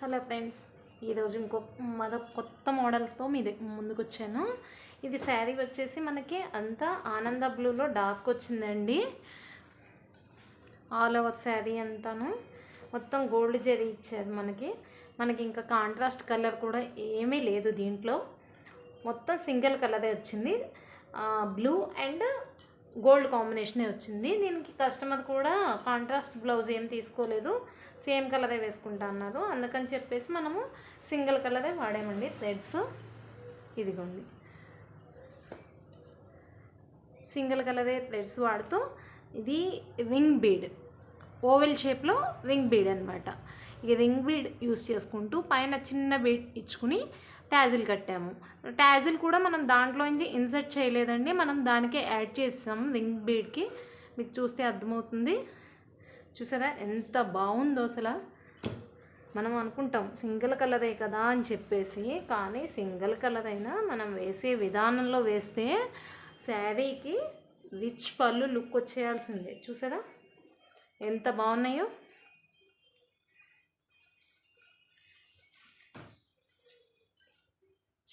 Hello friends, ఈరోజు మరొక కొత్త మోడల్తో మీ ముందుకు వచ్చాను. ఇది శారీ వచ్చేసి మనకి అంతా ఆనంద బ్లూలో డార్క్ వచ్చిందండి. ఆల్ ఓవర్ శారీ అంతాను మొత్తం గోల్డ్ జరీ ఇచ్చారు. మనకి ఇంకా కాంట్రాస్ట్ కలర్ కూడా ఏమీ లేదు దీంట్లో. మొత్తం సింగిల్ కలరే వచ్చింది. బ్లూ అండ్ గోల్డ్ కాంబినేషనే వచ్చింది. దీనికి కస్టమర్ కూడా కాంట్రాస్ట్ బ్లౌజ్ ఏం తీసుకోలేదు, సేమ్ కలరే వేసుకుంటా అన్నారు. అందుకని చెప్పేసి మనము సింగిల్ కలరే వాడామండి. థ్రెడ్స్ ఇదిగోండి, సింగిల్ కలరే థ్రెడ్స్ వాడుతూ ఇది రింగ్ బీడ్, ఓవెల్ షేప్లో రింగ్ బీడ్ అనమాట. ఇక రింగ్ బీడ్ యూస్ చేసుకుంటూ పైన చిన్న బీడ్ ఇచ్చుకుని ట్యాజిల్ కట్టాము. ట్యాజిల్ కూడా మనం దాంట్లోంచి ఇన్సర్ట్ చేయలేదండి, మనం దానికే యాడ్ చేసాము రింగ్ బీడ్కి. మీకు చూస్తే అర్థమవుతుంది. చూసారా ఎంత బాగుందో అసలు. మనం అనుకుంటాం సింగిల్ కలరే కదా అని చెప్పేసి, కానీ సింగిల్ కలర్ అయినా మనం వేసే విధానంలో వేస్తే శారీకి రిచ్ పళ్ళు లుక్ వచ్చేయాల్సిందే. చూసారా ఎంత బాగున్నాయో.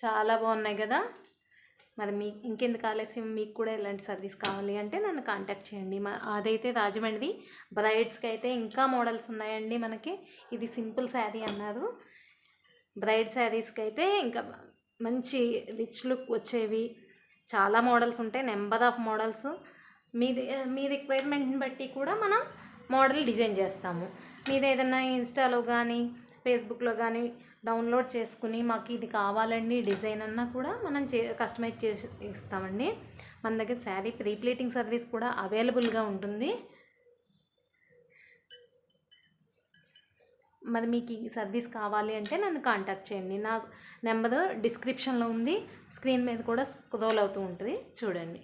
చాలా బాగున్నాయి కదా. మరి మీకు ఇంకెందుకు ఆలస్యం, మీకు కూడా ఇలాంటి సర్వీస్ కావాలి అంటే నన్ను కాంటాక్ట్ చేయండి. అదైతే రాజమండ్రి. బ్రైడ్స్కి అయితే ఇంకా మోడల్స్ ఉన్నాయండి. మనకి ఇది సింపుల్ శారీ అన్నారు. బ్రైడ్ శారీస్కి అయితే ఇంకా మంచి రిచ్ లుక్ వచ్చేవి చాలా మోడల్స్ ఉంటాయి, నెంబర్ ఆఫ్ మోడల్స్. మీ రిక్వైర్మెంట్ని బట్టి కూడా మనం మోడల్ డిజైన్ చేస్తాము. మీరు ఏదైనా ఇన్స్టాలో కానీ ఫేస్బుక్లో కానీ డౌన్లోడ్ చేసుకుని మాకు ఇది కావాలండి డిజైన్ అన్నా కూడా మనం కస్టమైజ్ చేసి ఇస్తామండి. మన దగ్గర శారీ ప్రీ ప్లేటింగ్ సర్వీస్ కూడా అవైలబుల్గా ఉంటుంది. మరి మీకు ఈ సర్వీస్ కావాలి అంటే నన్ను కాంటాక్ట్ చేయండి. నా నెంబర్ డిస్క్రిప్షన్లో ఉంది, స్క్రీన్ మీద కూడా స్క్రోల్ అవుతూ ఉంటుంది, చూడండి.